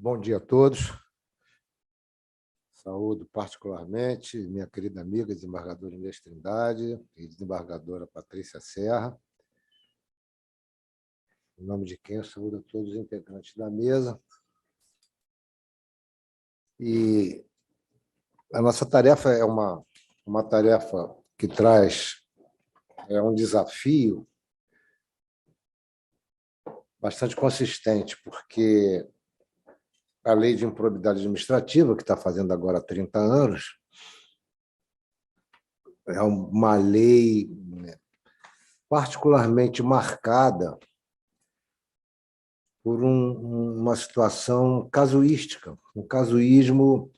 Bom dia a todos. Saúdo particularmente minha querida amiga, desembargadora Inês Trindade e desembargadora Patrícia Serra. Em nome de quem eu saúdo a todos os integrantes da mesa. E a nossa tarefa é uma tarefa que traz um desafio bastante consistente, porque a Lei de Improbidade Administrativa, que está fazendo agora 30 anos, é uma lei particularmente marcada por uma situação casuística, um casuísmo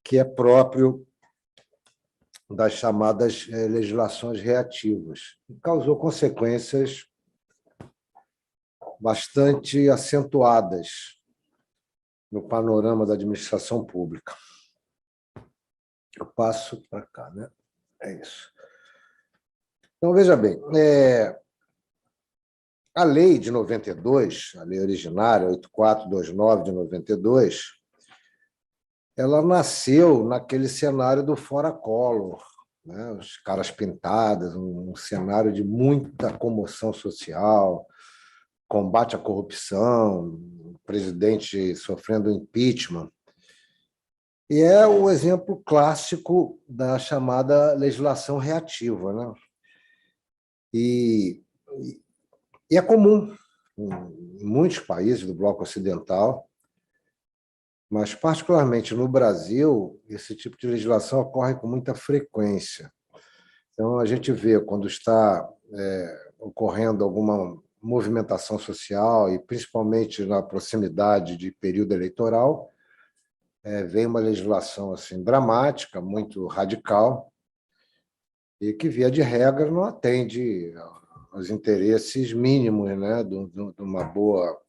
que é próprio das chamadas legislações reativas. Causou consequências bastante acentuadas no panorama da administração pública. Eu passo para cá, né? É isso. Então, veja bem, a lei de 92, a lei originária, 8429 de 92, ela nasceu naquele cenário do Fora Collor, né? Os caras pintados, um cenário de muita comoção social, combate à corrupção, o presidente sofrendo impeachment. E é o exemplo clássico da chamada legislação reativa, né? E é comum em muitos países do bloco ocidental, mas, particularmente no Brasil, esse tipo de legislação ocorre com muita frequência. Então, a gente vê quando está ocorrendo alguma movimentação social, e principalmente na proximidade de período eleitoral, vem uma legislação assim, dramática, muito radical, e que, via de regra, não atende aos interesses mínimos, né, de uma boa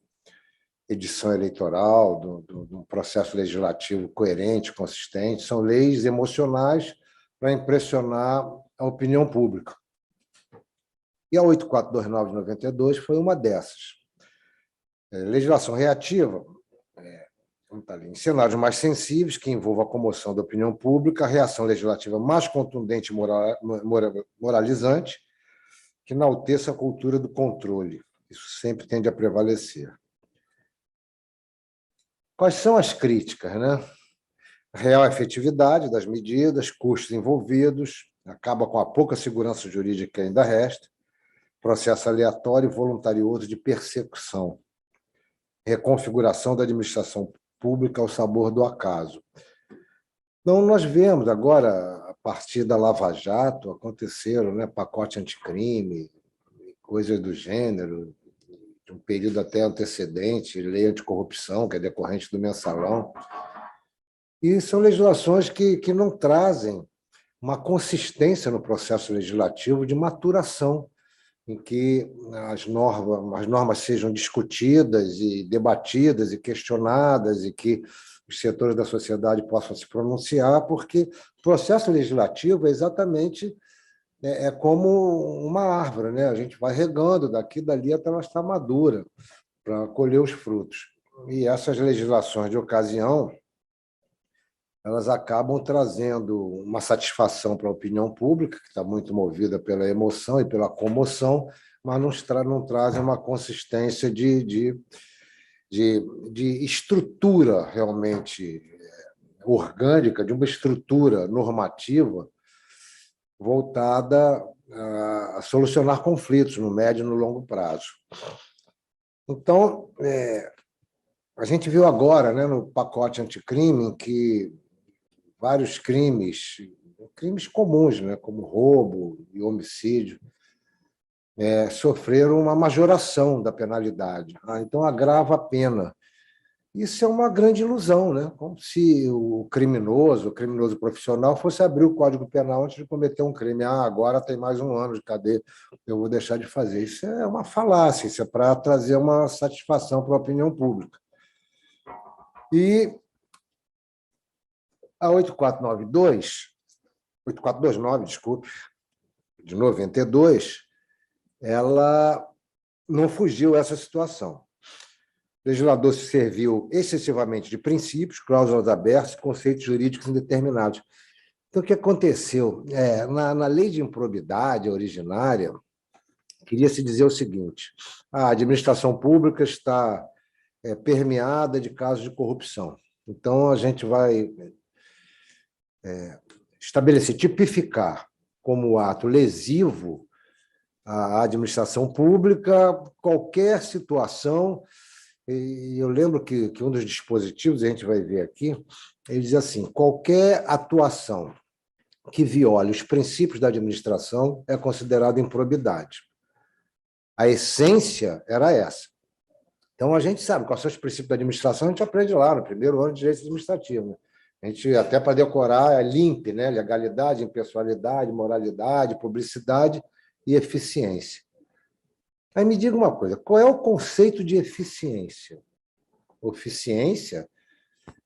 edição eleitoral, de um processo legislativo coerente, consistente. São leis emocionais para impressionar a opinião pública. E a 8429 de 92 foi uma dessas. Legislação reativa, em cenários mais sensíveis, que envolvam a comoção da opinião pública, a reação legislativa mais contundente e moralizante, que enalteça a cultura do controle. Isso sempre tende a prevalecer. Quais são as críticas, né? Real efetividade das medidas, custos envolvidos, acaba com a pouca segurança jurídica que ainda resta, processo aleatório e voluntarioso de persecução, reconfiguração da administração pública ao sabor do acaso. Então, nós vemos agora, a partir da Lava Jato, aconteceram, né, pacote anticrime, coisas do gênero, de um período até antecedente, lei anticorrupção, que é decorrente do mensalão. E são legislações que não trazem uma consistência no processo legislativo de maturação, em que as normas sejam discutidas e debatidas e questionadas, e que os setores da sociedade possam se pronunciar, porque o processo legislativo é exatamente como uma árvore, né? A gente vai regando daqui e dali até ela estar madura, para colher os frutos. E essas legislações de ocasião, elas acabam trazendo uma satisfação para a opinião pública, que está muito movida pela emoção e pela comoção, mas não trazem uma consistência de estrutura realmente orgânica, de uma estrutura normativa voltada a solucionar conflitos no médio e no longo prazo. Então, a gente viu agora, né, no pacote anticrime, em que vários crimes comuns, né, como roubo e homicídio, sofreram uma majoração da penalidade. Então, agrava a pena. Isso é uma grande ilusão, né? Como se o criminoso profissional, fosse abrir o Código Penal antes de cometer um crime. Agora tem mais um ano de cadeia, eu vou deixar de fazer. Isso é uma falácia, isso é para trazer uma satisfação para a opinião pública. E a 8429, desculpe, de 92, ela não fugiu a essa situação. O legislador se serviu excessivamente de princípios, cláusulas abertas, conceitos jurídicos indeterminados. Então, o que aconteceu? Na lei de improbidade originária, queria se dizer o seguinte: a administração pública está permeada de casos de corrupção. Então, a gente vai estabelecer, tipificar como ato lesivo à administração pública qualquer situação. E eu lembro que um dos dispositivos, a gente vai ver aqui, ele diz assim: qualquer atuação que viole os princípios da administração é considerada improbidade. A essência era essa. Então, a gente sabe quais são os princípios da administração, a gente aprende lá no primeiro ano de direito administrativo, né? A gente, até para decorar, é LIMP, né? Legalidade, impessoalidade, moralidade, publicidade e eficiência. Aí me diga uma coisa: qual é o conceito de eficiência? Eficiência,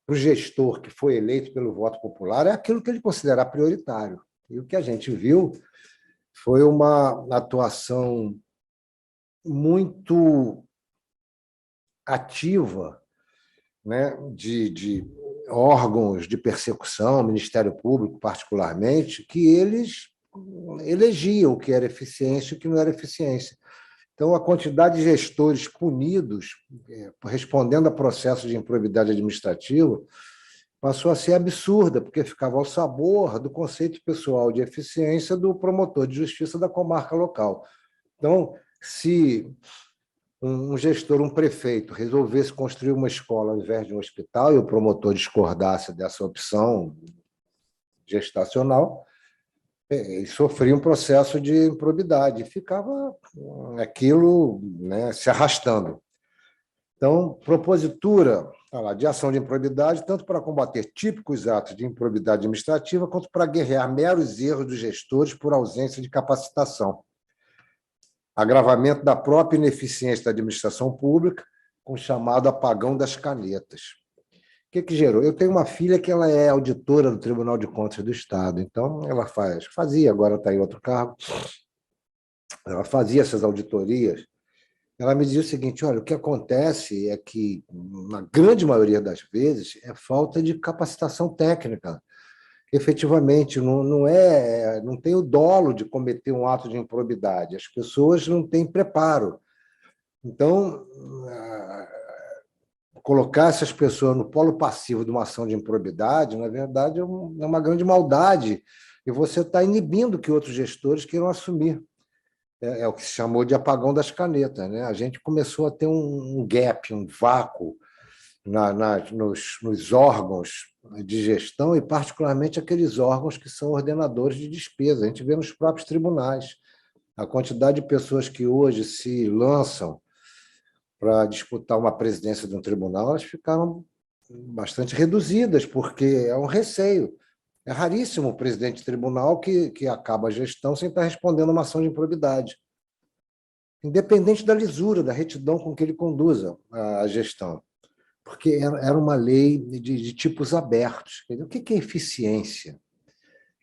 para o gestor que foi eleito pelo voto popular, é aquilo que ele considerar prioritário. E o que a gente viu foi uma atuação muito ativa, né, de órgãos de persecução, Ministério Público particularmente, que eles elegiam o que era eficiência e o que não era eficiência. Então, a quantidade de gestores punidos, respondendo a processos de improbidade administrativa, passou a ser absurda, porque ficava ao sabor do conceito pessoal de eficiência do promotor de justiça da comarca local. Então, se um gestor, um prefeito, resolvesse construir uma escola ao invés de um hospital e o promotor discordasse dessa opção gestacional, ele sofria um processo de improbidade, ficava aquilo, né, se arrastando. Então, propositura de ação de improbidade, tanto para combater típicos atos de improbidade administrativa, quanto para guerrear meros erros dos gestores por ausência de capacitação. Agravamento da própria ineficiência da administração pública, com o chamado apagão das canetas. O que gerou? Eu tenho uma filha que ela é auditora do Tribunal de Contas do Estado, então ela fazia, agora está em outro cargo, ela fazia essas auditorias. Ela me dizia o seguinte: olha, o que acontece é que, na grande maioria das vezes, é falta de capacitação técnica. Efetivamente, não tem o dolo de cometer um ato de improbidade, as pessoas não têm preparo. Então, colocar essas pessoas no polo passivo de uma ação de improbidade, na verdade, é uma grande maldade, e você está inibindo que outros gestores queiram assumir. É o que se chamou de apagão das canetas, né? A gente começou a ter um gap, um vácuo nos órgãos de gestão, e particularmente aqueles órgãos que são ordenadores de despesa. A gente vê nos próprios tribunais a quantidade de pessoas que hoje se lançam para disputar uma presidência de um tribunal, elas ficaram bastante reduzidas, porque é um receio. É raríssimo o presidente de tribunal que acaba a gestão sem estar respondendo a uma ação de improbidade, independente da lisura, da retidão com que ele conduza a gestão, porque era uma lei de tipos abertos. O que é eficiência?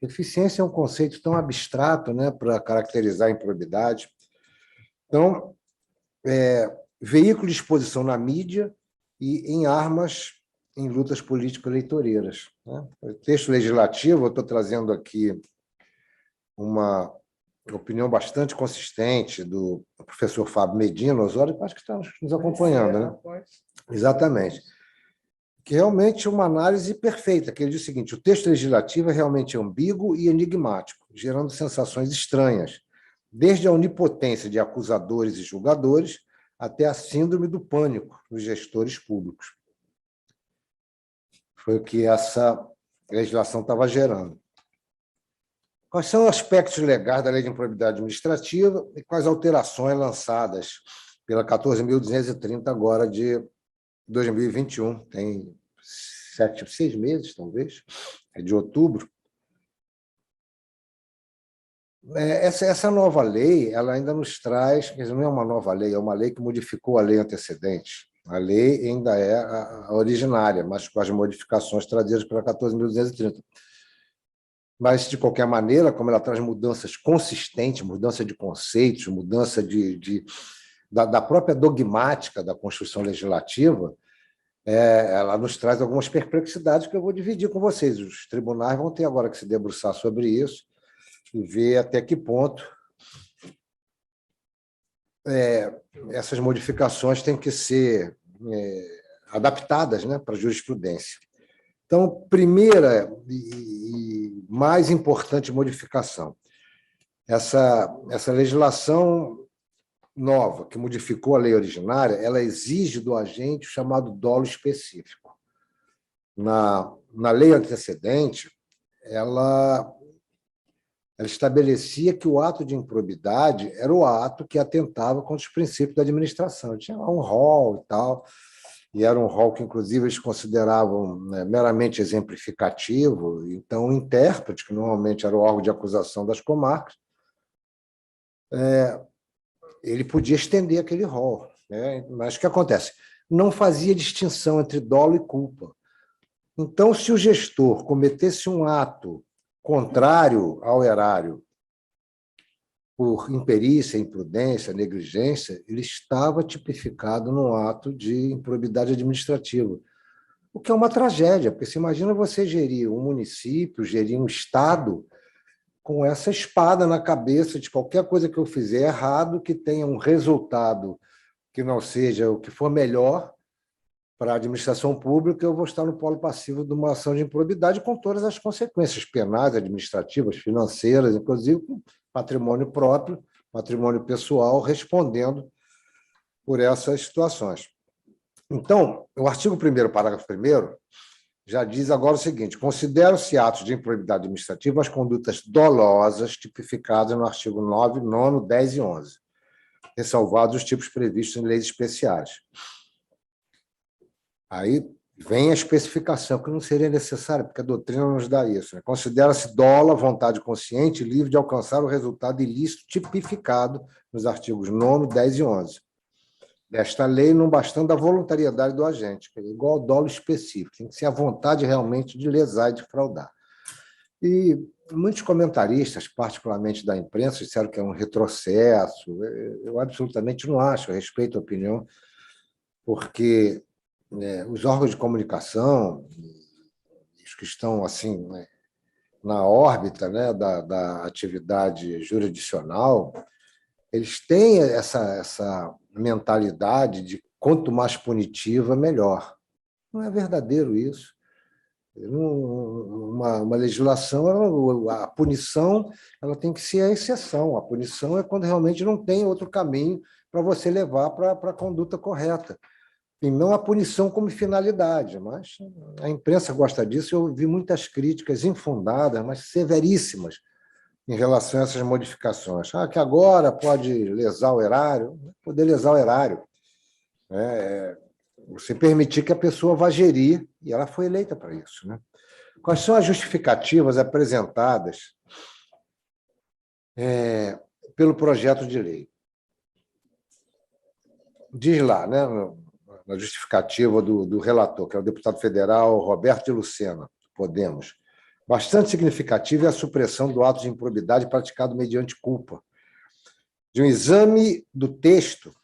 Eficiência é um conceito tão abstrato, né, para caracterizar a improbidade. Então, veículo de exposição na mídia e em armas em lutas político-eleitoreiras, né? O texto legislativo, eu estou trazendo aqui uma opinião bastante consistente do professor Fábio Medina Osório, que acho que está nos acompanhando, né? Exatamente. Que realmente é uma análise perfeita, que ele diz o seguinte: o texto legislativo é realmente ambíguo e enigmático, gerando sensações estranhas, desde a onipotência de acusadores e julgadores até a síndrome do pânico dos gestores públicos. Foi o que essa legislação estava gerando. Quais são os aspectos legais da Lei de Improbidade Administrativa e quais alterações lançadas pela 14.230 agora de 2021? Tem 6 meses, talvez, é de outubro. Essa nova lei, ela ainda nos traz, quer dizer, não é uma nova lei, é uma lei que modificou a lei antecedente. A lei ainda é a originária, mas com as modificações trazidas pela 14.230. Mas, de qualquer maneira, como ela traz mudanças consistentes, mudança de conceitos, mudança de da própria dogmática da construção legislativa, ela nos traz algumas perplexidades que eu vou dividir com vocês. Os tribunais vão ter agora que se debruçar sobre isso e ver até que ponto essas modificações têm que ser adaptadas, né, para a jurisprudência. Então, primeira e mais importante modificação, essa legislação nova, que modificou a lei originária, ela exige do agente o chamado dolo específico. Na lei antecedente, ela estabelecia que o ato de improbidade era o ato que atentava contra os princípios da administração. Tinha lá um rol e tal, e era um rol que, inclusive, eles consideravam, né, meramente exemplificativo. Então, o intérprete, que normalmente era o órgão de acusação das comarcas, ele podia estender aquele rol, né? Mas o que acontece? Não fazia distinção entre dolo e culpa. Então, se o gestor cometesse um ato contrário ao erário por imperícia, imprudência, negligência, ele estava tipificado num ato de improbidade administrativa, o que é uma tragédia, porque você imagina você gerir um município, gerir um estado com essa espada na cabeça de qualquer coisa que eu fizer errado, que tenha um resultado que não seja o que for melhor para a administração pública, eu vou estar no polo passivo de uma ação de improbidade com todas as consequências penais, administrativas, financeiras, inclusive com patrimônio próprio, patrimônio pessoal, respondendo por essas situações. Então, o artigo 1º, parágrafo 1º, já diz agora o seguinte: consideram-se atos de improbidade administrativa as condutas dolosas tipificadas no artigo 9, 9, 10 e 11, ressalvados os tipos previstos em leis especiais. Aí vem a especificação, que não seria necessária, porque a doutrina nos dá isso, né? Considera-se dolo a vontade consciente e livre de alcançar o resultado ilícito tipificado nos artigos 9, 10 e 11 desta lei, não bastando a voluntariedade do agente, que é igual ao dolo específico, tem que ser a vontade realmente de lesar e de fraudar. E muitos comentaristas, particularmente da imprensa, disseram que é um retrocesso. Eu absolutamente não acho, eu respeito a opinião, porque os órgãos de comunicação, os que estão assim, né, na órbita, né, da atividade jurisdicional, eles têm essa mentalidade de quanto mais punitiva, melhor. Não é verdadeiro isso. Uma legislação, a punição ela tem que ser a exceção. A punição é quando realmente não tem outro caminho para você levar para a conduta correta. E não a punição como finalidade, mas a imprensa gosta disso. Eu ouvi muitas críticas infundadas, mas severíssimas, em relação a essas modificações. Que agora pode lesar o erário, poder lesar o erário. Você permitir que a pessoa vá gerir, e ela foi eleita para isso, né? Quais são as justificativas apresentadas pelo projeto de lei? Diz lá, né, na justificativa do relator, que é o deputado federal Roberto de Lucena, Podemos, bastante significativa é a supressão do ato de improbidade praticado mediante culpa. De um exame do texto,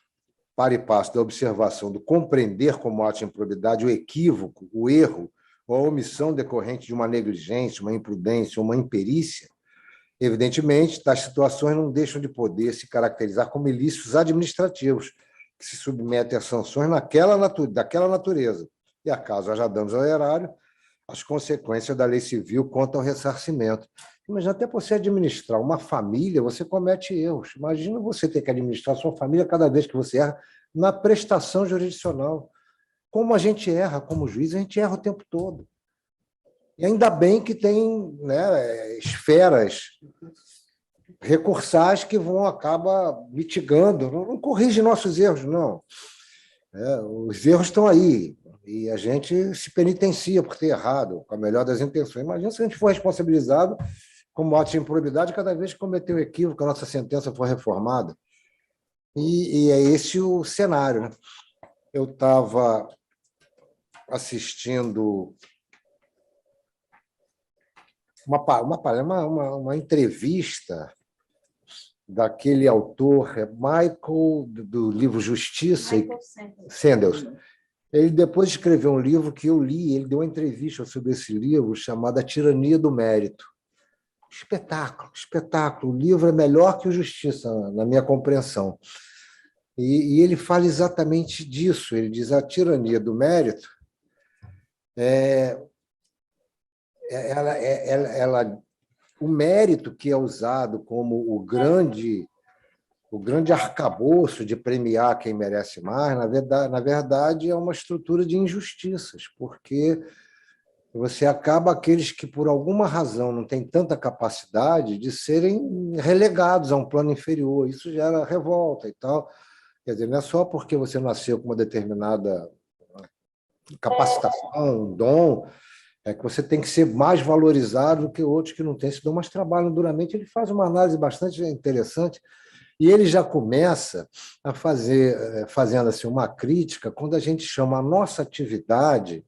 para e passo da observação do compreender como ato de improbidade o equívoco, o erro ou a omissão decorrente de uma negligência, uma imprudência ou uma imperícia, evidentemente, tais situações não deixam de poder se caracterizar como ilícitos administrativos, que se submetem a sanções daquela natureza. E, acaso haja danos ao erário, as consequências da lei civil quanto ao ressarcimento. Mas até para você administrar uma família, você comete erros. Imagina você ter que administrar a sua família cada vez que você erra na prestação jurisdicional. Como a gente erra como juiz, a gente erra o tempo todo. E ainda bem que tem, né, esferas recursais que acaba mitigando, não corrige nossos erros, não. Os erros estão aí, e a gente se penitencia por ter errado, com a melhor das intenções. Imagina se a gente for responsabilizado como ato de improbidade cada vez que cometeu equívoco, a nossa sentença for reformada. E é esse o cenário, né? Eu estava assistindo uma entrevista daquele autor, Michael, do livro Justiça, Michael Sandels. Ele depois escreveu um livro que eu li, ele deu uma entrevista sobre esse livro, chamado A Tirania do Mérito. Espetáculo, espetáculo. O livro é melhor que o Justiça, na minha compreensão. E ele fala exatamente disso. Ele diz: a tirania do mérito, o mérito que é usado como o grande arcabouço de premiar quem merece mais, na verdade, é uma estrutura de injustiças, porque você acaba aqueles que, por alguma razão, não têm tanta capacidade de serem relegados a um plano inferior. Isso gera revolta e tal. Quer dizer, não é só porque você nasceu com uma determinada capacitação, um dom, é que você tem que ser mais valorizado do que outros que não têm. Se dão mais trabalho duramente. Ele faz uma análise bastante interessante e ele já começa a fazendo assim, uma crítica quando a gente chama a nossa atividade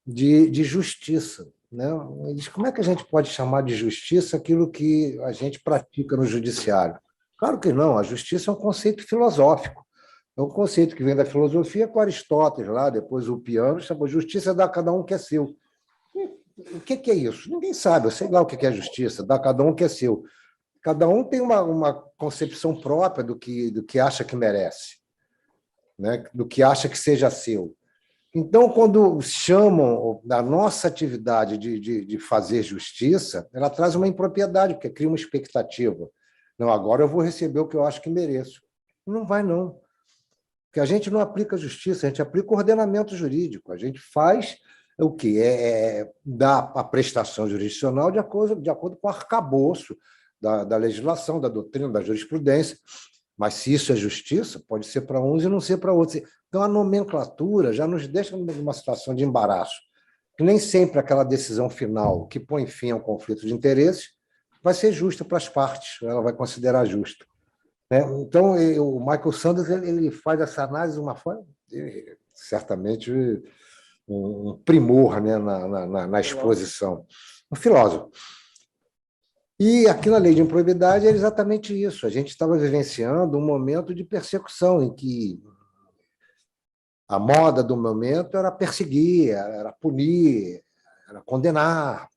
de justiça. Né? Ele diz: como é que a gente pode chamar de justiça aquilo que a gente pratica no judiciário? Claro que não, a justiça é um conceito filosófico. É um conceito que vem da filosofia com Aristóteles, lá, depois o Piano chamou justiça, dá a cada um o que é seu. O que é isso? Ninguém sabe, eu sei lá o que é justiça, dá a cada um o que é seu. Cada um tem uma concepção própria do que acha que merece, né? Do que acha que seja seu. Então, quando chamam a nossa atividade de fazer justiça, ela traz uma impropriedade, porque cria uma expectativa. Não, agora eu vou receber o que eu acho que mereço. Não vai, não. Porque a gente não aplica justiça, a gente aplica o ordenamento jurídico. A gente faz o quê? Dá a prestação jurisdicional de acordo com o arcabouço da legislação, da doutrina, da jurisprudência. Mas se isso é justiça, pode ser para uns e não ser para outros. Então, a nomenclatura já nos deixa numa situação de embaraço. Nem sempre aquela decisão final que põe fim ao conflito de interesses vai ser justa para as partes, ela vai considerar justa. Então, o Michael Sanders ele faz essa análise de uma forma, certamente, um primor, né, na exposição. Um filósofo. E aqui na lei de improbidade é exatamente isso. A gente estava vivenciando um momento de persecução em que a moda do momento era perseguir, era punir, era condenar,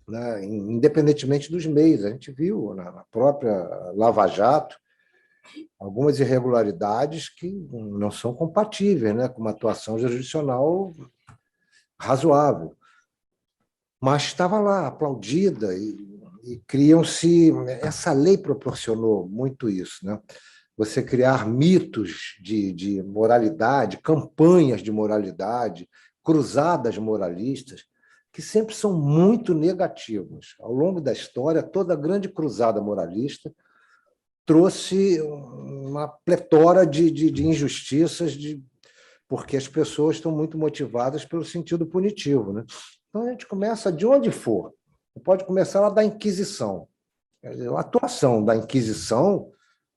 né? Independentemente dos meios. A gente viu na própria Lava Jato algumas irregularidades que não são compatíveis, né, com uma atuação jurisdicional razoável. Mas estava lá, aplaudida, e criam-se... Essa lei proporcionou muito isso, né? Você criar mitos de moralidade, campanhas de moralidade, cruzadas moralistas, que sempre são muito negativas. Ao longo da história, toda grande cruzada moralista trouxe uma pletora de injustiças, porque as pessoas estão muito motivadas pelo sentido punitivo. Né? Então, a gente começa de onde for. Pode começar lá da Inquisição. A atuação da Inquisição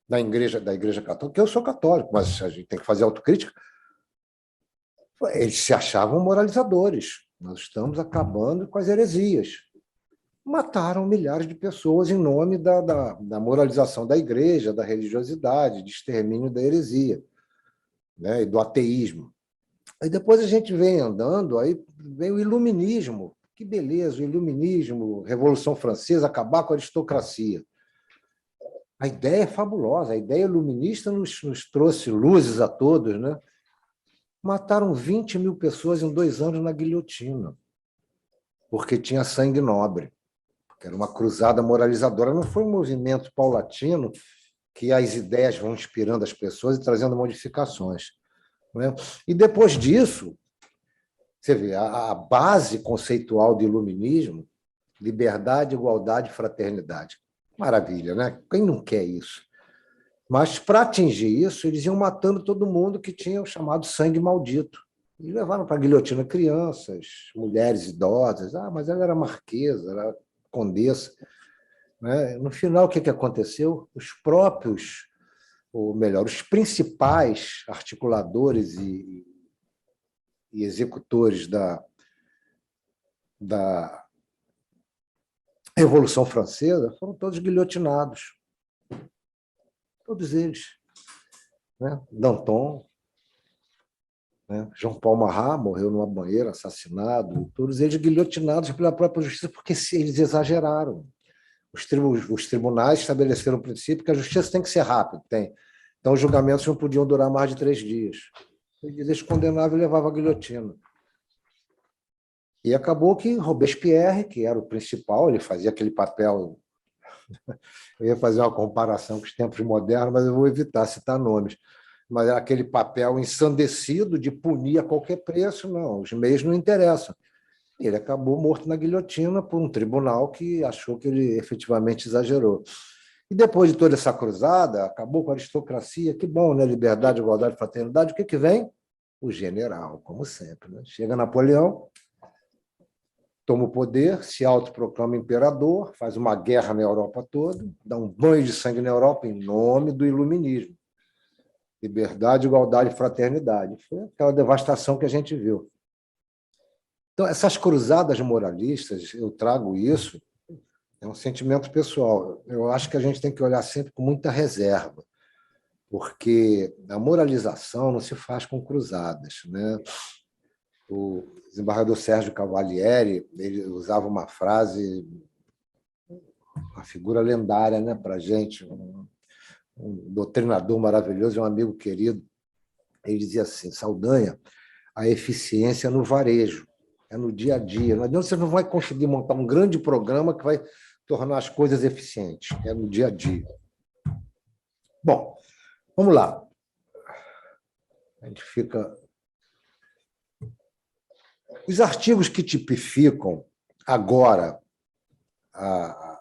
da Igreja Católica, que eu sou católico, mas a gente tem que fazer autocrítica, eles se achavam moralizadores. Nós estamos acabando com as heresias. Mataram milhares de pessoas em nome da moralização da igreja, da religiosidade, de extermínio da heresia, né, e do ateísmo. Aí depois a gente vem andando, aí vem o iluminismo. Que beleza, o iluminismo, Revolução Francesa, acabar com a aristocracia. A ideia é fabulosa, a ideia iluminista nos trouxe luzes a todos, né? Mataram 20 mil pessoas em 2 anos na guilhotina, porque tinha sangue nobre, porque era uma cruzada moralizadora. Não foi um movimento paulatino que as ideias vão inspirando as pessoas e trazendo modificações. Né? E depois disso, você vê, a base conceitual do iluminismo, liberdade, igualdade e fraternidade. Maravilha, né? Quem não quer isso? Mas, para atingir isso, eles iam matando todo mundo que tinha o chamado sangue maldito. E levaram para a guilhotina crianças, mulheres idosas. Ah, mas ela era marquesa, era condessa. Né? No final, o que aconteceu? Os próprios, ou melhor, os principais articuladores e executores da Revolução Francesa foram todos guilhotinados. todos eles. Né? Danton, né? João Paulo Marat morreu numa banheira, assassinado, todos eles guilhotinados pela própria justiça, porque eles exageraram. Os tribunais estabeleceram o princípio que a justiça tem que ser rápida, tem. Então, os julgamentos não podiam durar mais de 3 dias. Eles condenavam e levavam a guilhotina. E acabou que Robespierre, que era o principal, ele fazia aquele papel. Eu ia fazer uma comparação com os tempos modernos, mas eu vou evitar citar nomes. Mas era aquele papel ensandecido de punir a qualquer preço. Não, os meios não interessam. Ele acabou morto na guilhotina por um tribunal que achou que ele efetivamente exagerou. E depois de toda essa cruzada, acabou com a aristocracia. Que bom, né? Liberdade, igualdade, fraternidade. O que vem? O general, como sempre. Né? Chega Napoleão, toma o poder, se autoproclama imperador, faz uma guerra na Europa toda, dá um banho de sangue na Europa em nome do iluminismo. Liberdade, igualdade e fraternidade. Foi aquela devastação que a gente viu. Então, essas cruzadas moralistas, eu trago isso, é um sentimento pessoal. Eu acho que a gente tem que olhar sempre com muita reserva, porque a moralização não se faz com cruzadas. Né? O desembargador Sérgio Cavalieri ele usava uma frase, uma figura lendária, né, para a gente, um doutrinador maravilhoso, um amigo querido. Ele dizia assim: Saldanha, a eficiência é no varejo, é no dia a dia. Não adianta, você não vai conseguir montar um grande programa que vai tornar as coisas eficientes, é no dia a dia. Bom, vamos lá. A gente fica. Os artigos que tipificam agora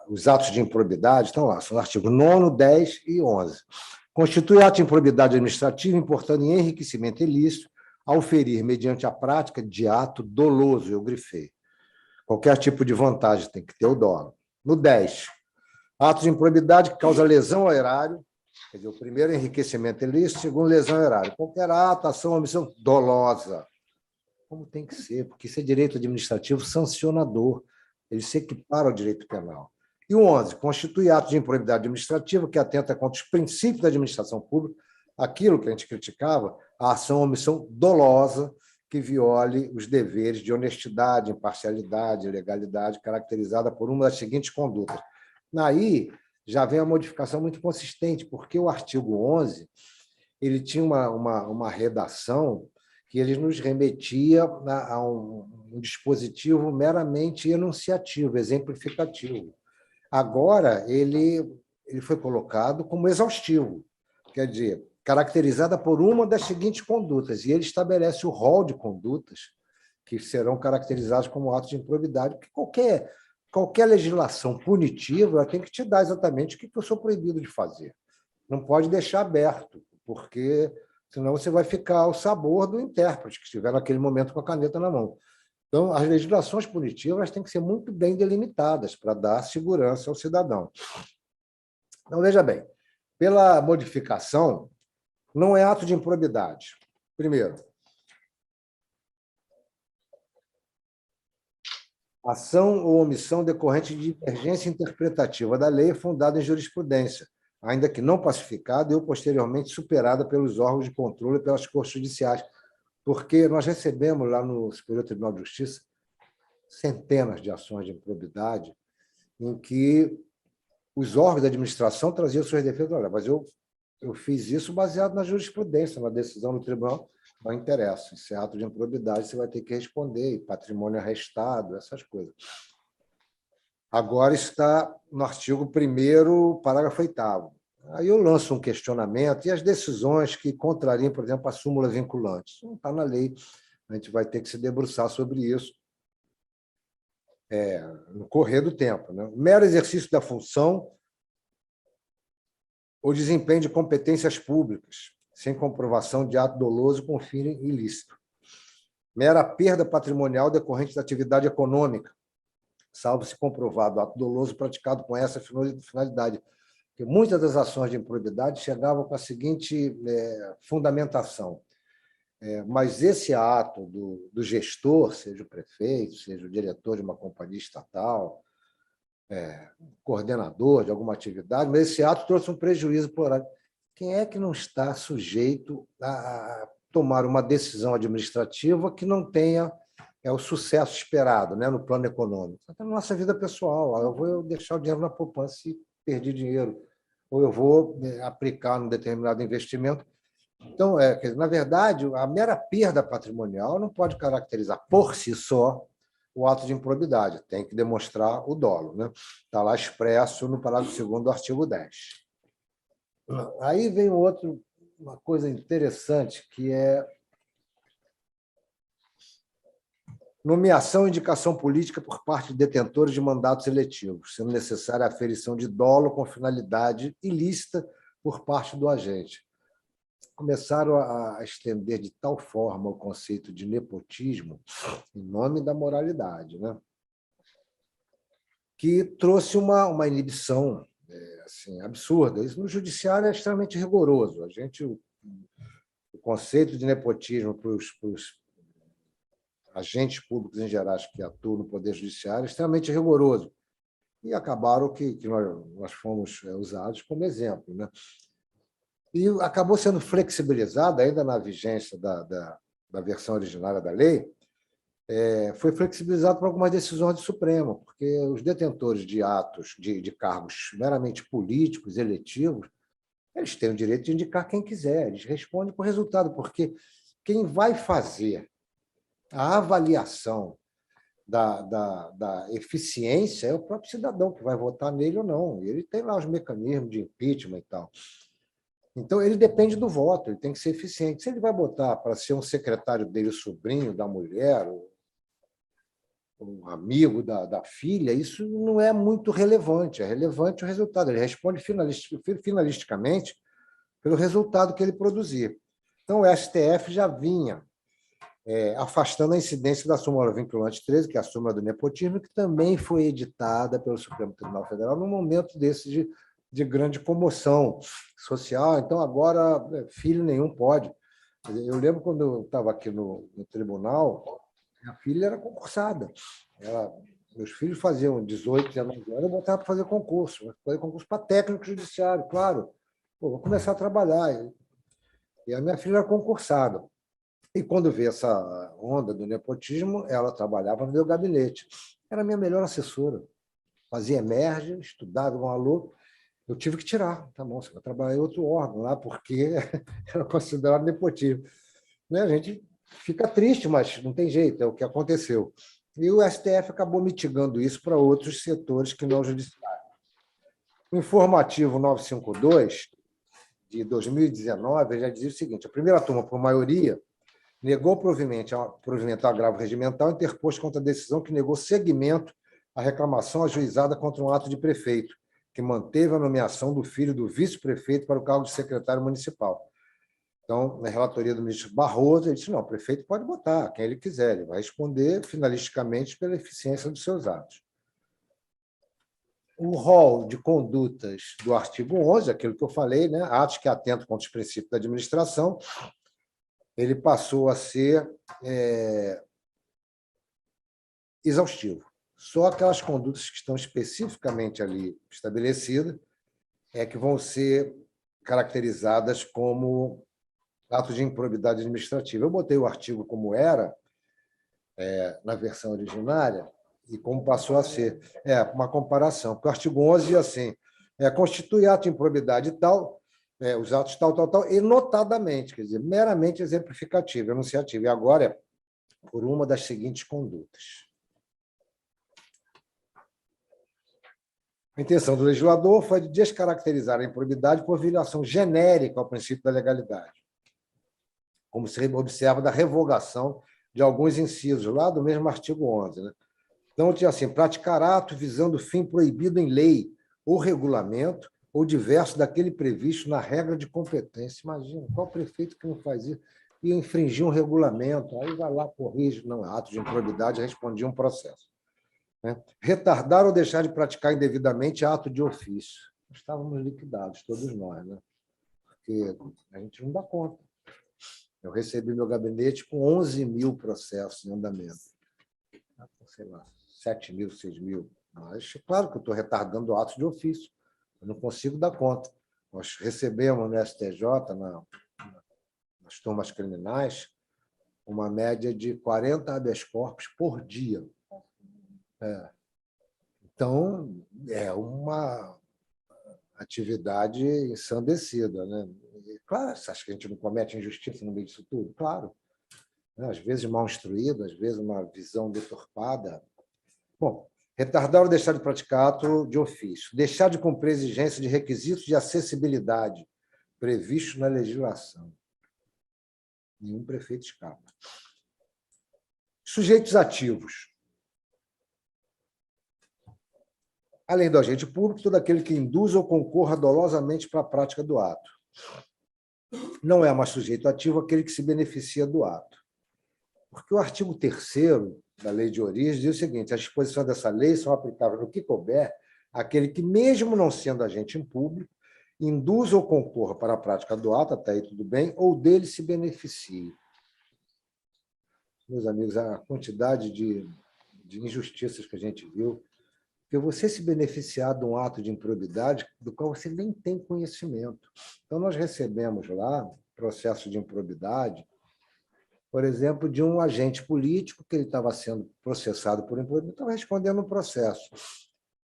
os atos de improbidade estão lá, são os artigos 9, 10 e 11. Constitui ato de improbidade administrativa importando em enriquecimento ilícito ao ferir mediante a prática de ato doloso, eu grifei. Qualquer tipo de vantagem tem que ter o dolo. No 10, ato de improbidade que causa lesão ao erário, quer dizer, o primeiro enriquecimento ilícito, o segundo lesão ao erário. Qualquer ato, ação, omissão dolosa. Como tem que ser, porque isso é direito administrativo sancionador. Ele se equipara ao direito penal. E o 11, constitui ato de improbidade administrativa que atenta contra os princípios da administração pública, aquilo que a gente criticava, a ação ou omissão dolosa que viole os deveres de honestidade, imparcialidade, legalidade, caracterizada por uma das seguintes condutas. Aí já vem a modificação muito consistente, porque o artigo 11 ele tinha uma redação que ele nos remetia a um dispositivo meramente enunciativo, exemplificativo. Agora, ele foi colocado como exaustivo, quer dizer, caracterizada por uma das seguintes condutas, e ele estabelece o rol de condutas que serão caracterizadas como atos de improbidade, porque qualquer legislação punitiva ela tem que te dar exatamente o que eu sou proibido de fazer. Não pode deixar aberto, porque senão você vai ficar ao sabor do intérprete que estiver naquele momento com a caneta na mão. Então, as legislações punitivas têm que ser muito bem delimitadas para dar segurança ao cidadão. Então, veja bem, pela modificação, não é ato de improbidade. Primeiro, ação ou omissão decorrente de divergência interpretativa da lei fundada em jurisprudência, ainda que não pacificada e ou posteriormente superada pelos órgãos de controle e pelas cortes judiciais, porque nós recebemos lá no Superior Tribunal de Justiça centenas de ações de improbidade em que os órgãos da administração traziam suas defesas. Olha, mas eu fiz isso baseado na jurisprudência, na decisão do tribunal, não interessa. Esse ato de improbidade você vai ter que responder, patrimônio arrestado, essas coisas. Agora está no artigo 1º, parágrafo 8º. Aí eu lanço um questionamento e as decisões que contrariam, por exemplo, a súmula vinculante. Isso não está na lei, a gente vai ter que se debruçar sobre isso no correr do tempo. Né? Mero exercício da função ou desempenho de competências públicas, sem comprovação de ato doloso com fim ilícito. Mera perda patrimonial decorrente da atividade econômica, salvo se comprovado ato doloso praticado com essa finalidade. Porque muitas das ações de improbidade chegavam com a seguinte fundamentação. Mas esse ato do gestor, seja o prefeito, seja o diretor de uma companhia estatal, coordenador de alguma atividade, mas esse ato trouxe um prejuízo plural. Quem é que não está sujeito a tomar uma decisão administrativa que não tenha o sucesso esperado, né, no plano econômico? Até na nossa vida pessoal. Eu vou deixar o dinheiro na poupança e perder dinheiro, ou eu vou aplicar num determinado investimento. Então, na verdade, a mera perda patrimonial não pode caracterizar por si só o ato de improbidade, tem que demonstrar o dolo, né? Está lá expresso no parágrafo 2º do artigo 10. Aí vem uma coisa interessante, que é nomeação e indicação política por parte de detentores de mandatos eletivos, sendo necessária a aferição de dolo com finalidade ilícita por parte do agente. Começaram a estender de tal forma o conceito de nepotismo em nome da moralidade, né? Que trouxe uma inibição assim, absurda. Isso no judiciário é extremamente rigoroso. O conceito de nepotismo para os agentes públicos em geral que atuam no Poder Judiciário é extremamente rigoroso. E acabaram que nós fomos usados como exemplo, né? E acabou sendo flexibilizado, ainda na vigência da versão originária da lei, foi flexibilizado por algumas decisões do Supremo, porque os detentores de atos, de cargos meramente políticos, eletivos, eles têm o direito de indicar quem quiser, eles respondem por resultado, porque quem vai fazer a avaliação da eficiência é o próprio cidadão que vai votar nele ou não. Ele tem lá os mecanismos de impeachment e tal. Então, ele depende do voto, ele tem que ser eficiente. Se ele vai botar para ser um secretário dele, sobrinho da mulher, um amigo da filha, isso não é muito relevante. É relevante o resultado. Ele responde finalisticamente pelo resultado que ele produzir. Então, o STF já vinha afastando a incidência da súmula vinculante 13, que é a súmula do nepotismo, que também foi editada pelo Supremo Tribunal Federal num momento desse de grande comoção social. Então, agora, filho nenhum pode. Eu lembro quando eu estava aqui no tribunal, minha filha era concursada. Meus filhos faziam 18, 19 anos, eu botava para fazer concurso para técnico judiciário, claro. Pô, vou começar a trabalhar. E a minha filha era concursada. E quando veio essa onda do nepotismo, ela trabalhava no meu gabinete. Era a minha melhor assessora. Fazia emerge, estudava igual um louco. Eu tive que tirar. Tá bom, você vai trabalhar em outro órgão lá, porque era considerado nepotismo. Né? A gente fica triste, mas não tem jeito, é o que aconteceu. E o STF acabou mitigando isso para outros setores que não judiciário. O informativo 952, de 2019, já dizia o seguinte: a primeira turma, por maioria, negou provimento ao agravo regimental interposto contra a decisão que negou seguimento à reclamação ajuizada contra um ato de prefeito, que manteve a nomeação do filho do vice-prefeito para o cargo de secretário municipal. Então, na relatoria do ministro Barroso, ele disse: não, o prefeito pode botar quem ele quiser, ele vai responder finalisticamente pela eficiência dos seus atos. O rol de condutas do artigo 11, aquilo que eu falei, né, atos que atentam contra os princípios da administração, ele passou a ser exaustivo. Só aquelas condutas que estão especificamente ali estabelecidas que vão ser caracterizadas como atos de improbidade administrativa. Eu botei o artigo como era na versão originária e como passou a ser. Uma comparação. Porque o artigo 11 diz assim: constitui ato de improbidade tal, os atos tal, e notadamente, quer dizer, meramente exemplificativo, enunciativo. E agora por uma das seguintes condutas. A intenção do legislador foi de descaracterizar a improbidade por violação genérica ao princípio da legalidade, como se observa da revogação de alguns incisos, lá do mesmo artigo 11. Né? Então, tinha assim: praticar ato visando fim proibido em lei ou regulamento ou diverso daquele previsto na regra de competência. Imagina, qual prefeito que não faz isso? Ia infringir um regulamento, aí vai lá, corrige. Não, ato de improbidade, respondia um processo. Né? Retardar ou deixar de praticar indevidamente ato de ofício. Estávamos liquidados, todos nós, né? Porque a gente não dá conta. Eu recebi meu gabinete com 11 mil processos em andamento. Sei lá, 7 mil, 6 mil. Mas, claro que eu estou retardando atos de ofício. Eu não consigo dar conta. Nós recebemos no STJ, nas turmas criminais, uma média de 40 habeas corpus por dia. Então, é uma atividade ensandecida, né? E, claro, você acha que a gente não comete injustiça no meio disso tudo? Claro. Às vezes mal instruído, às vezes uma visão deturpada. Bom, retardar ou deixar de praticar ato de ofício. Deixar de cumprir exigência de requisitos de acessibilidade previstos na legislação. Nenhum prefeito escapa. Sujeitos ativos. Além do agente público, todo aquele que induz ou concorra dolosamente para a prática do ato. Não é mais sujeito ativo aquele que se beneficia do ato. Porque o artigo 3º da Lei de Origem diz o seguinte: as disposições dessa lei são aplicáveis no que couber àquele que, mesmo não sendo agente em público, induza ou concorra para a prática do ato, até aí tudo bem, ou dele se beneficie. Meus amigos, a quantidade de injustiças que a gente viu, porque você se beneficiar de um ato de improbidade do qual você nem tem conhecimento. Então, nós recebemos lá processo de improbidade, por exemplo, de um agente político que ele estava sendo processado por improbidade, estava respondendo um processo.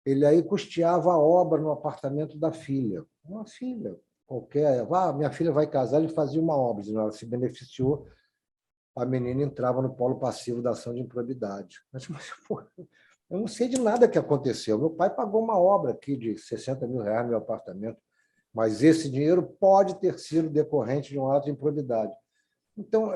Ele aí custeava a obra no apartamento da filha. Uma filha qualquer. Minha filha vai casar, ele fazia uma obra. Ela se beneficiou, a menina entrava no polo passivo da ação de improbidade. Mas pô, eu não sei de nada que aconteceu. Meu pai pagou uma obra aqui de R$60 mil no meu apartamento, mas esse dinheiro pode ter sido decorrente de um ato de improbidade. Então,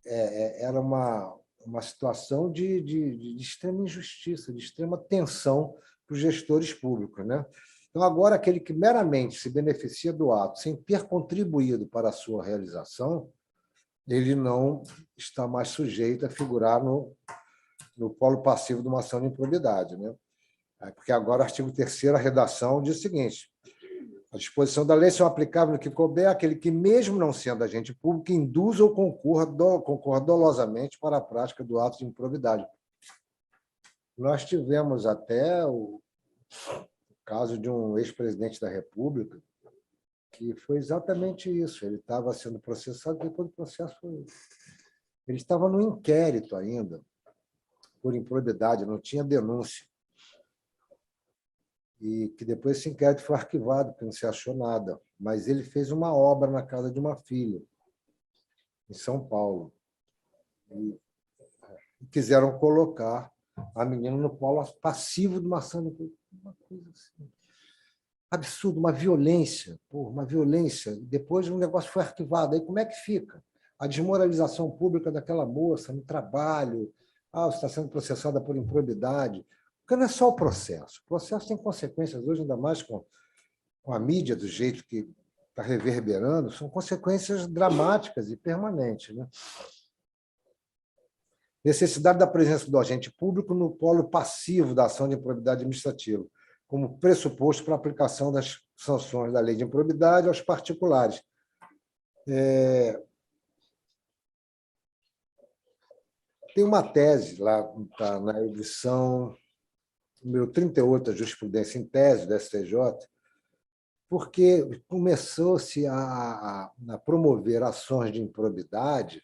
era uma situação de extrema injustiça, de extrema tensão para os gestores públicos, né? Então, agora, aquele que meramente se beneficia do ato sem ter contribuído para a sua realização, ele não está mais sujeito a figurar no polo passivo de uma ação de improbidade, né? Porque agora o artigo 3º, a redação, diz o seguinte: a disposição da lei são aplicáveis no que couber àquele que, mesmo não sendo agente público, induza ou concorra dolosamente para a prática do ato de improbidade. Nós tivemos até o caso de um ex-presidente da República, que foi exatamente isso. Ele estava sendo processado, depois do processo ele estava no inquérito ainda, por improbidade, não tinha denúncia. E que depois esse inquérito foi arquivado, porque não se achou nada. Mas ele fez uma obra na casa de uma filha, em São Paulo. E quiseram colocar a menina no polo passivo de uma ação de uma coisa assim. Absurdo, uma violência. Uma violência. Depois o negócio foi arquivado. Aí como é que fica? A desmoralização pública daquela moça no trabalho. Você está sendo processada por improbidade. Porque não é só o processo. O processo tem consequências hoje, ainda mais com a mídia do jeito que está reverberando, são consequências dramáticas e permanentes, né? Necessidade da presença do agente público no polo passivo da ação de improbidade administrativa, como pressuposto para a aplicação das sanções da lei de improbidade aos particulares. Tem uma tese lá, tá, na edição número 38 da Jurisprudência em Tese, do STJ, porque começou-se a promover ações de improbidade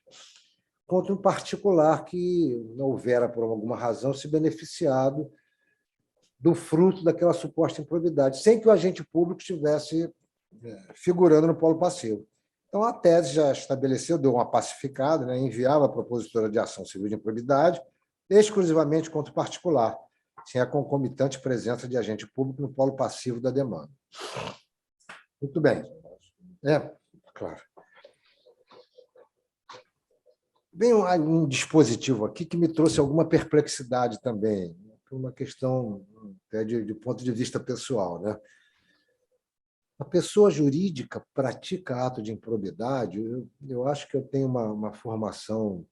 contra um particular que não houvera, por alguma razão, se beneficiado do fruto daquela suposta improbidade, sem que o agente público estivesse figurando no polo passivo. Então, a tese já estabeleceu, deu uma pacificada, né, enviava a propositora de ação civil de improbidade exclusivamente contra o particular, sem a concomitante presença de agente público no polo passivo da demanda. Muito bem. Claro. Vem um dispositivo aqui que me trouxe alguma perplexidade também, por uma questão até de ponto de vista pessoal, né? A pessoa jurídica pratica ato de improbidade. Eu acho que eu tenho uma formação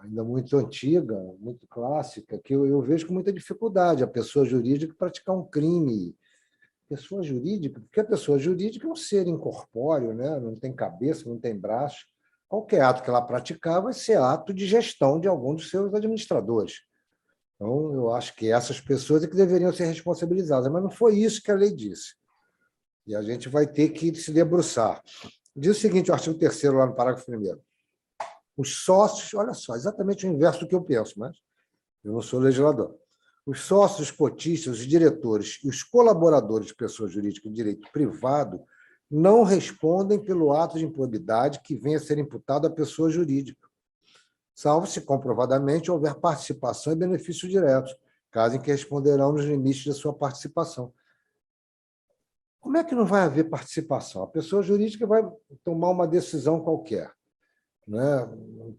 ainda muito antiga, muito clássica, que eu vejo com muita dificuldade a pessoa jurídica praticar um crime. Pessoa jurídica, porque a pessoa jurídica é um ser incorpóreo, né? Não tem cabeça, não tem braço. Qualquer ato que ela praticar vai ser ato de gestão de algum dos seus administradores. Então, eu acho que essas pessoas é que deveriam ser responsabilizadas, mas não foi isso que a lei disse. E a gente vai ter que se debruçar. Diz o seguinte, o artigo 3º, lá no parágrafo 1º. Os sócios, olha só, exatamente o inverso do que eu penso, mas eu não sou legislador. Os sócios, cotistas, os diretores e os colaboradores de pessoa jurídica de direito privado não respondem pelo ato de improbidade que venha a ser imputado à pessoa jurídica, salvo se comprovadamente houver participação e benefícios diretos, caso em que responderão nos limites da sua participação. Como é que não vai haver participação? A pessoa jurídica vai tomar uma decisão qualquer, né,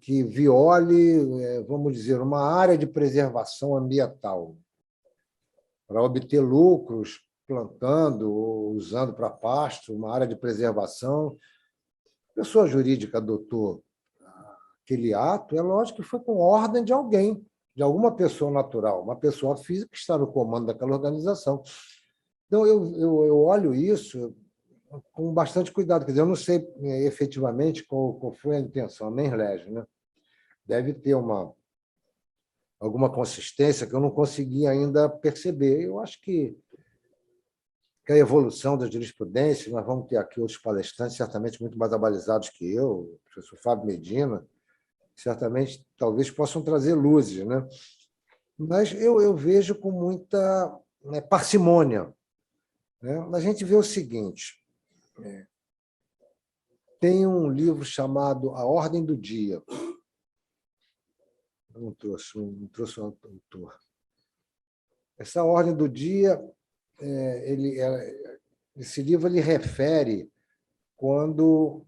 que viole, vamos dizer, uma área de preservação ambiental, para obter lucros, plantando ou usando para pasto, uma área de preservação. A pessoa jurídica adotou aquele ato, é lógico que foi com ordem de alguém, de alguma pessoa natural, uma pessoa física que está no comando daquela organização. Então, eu olho isso com bastante cuidado. Quer dizer, eu não sei efetivamente qual foi a intenção, nem lege, né? Deve ter alguma consistência que eu não consegui ainda perceber. Eu acho que a evolução da jurisprudência, nós vamos ter aqui outros palestrantes, certamente muito mais abalizados que eu, o professor Fábio Medina, certamente, talvez possam trazer luzes, né? Mas eu vejo com muita, né, parcimônia, né? A gente vê o seguinte, tem um livro chamado A Ordem do Dia. Eu não trouxe um autor. Essa Ordem do Dia, esse livro ele refere quando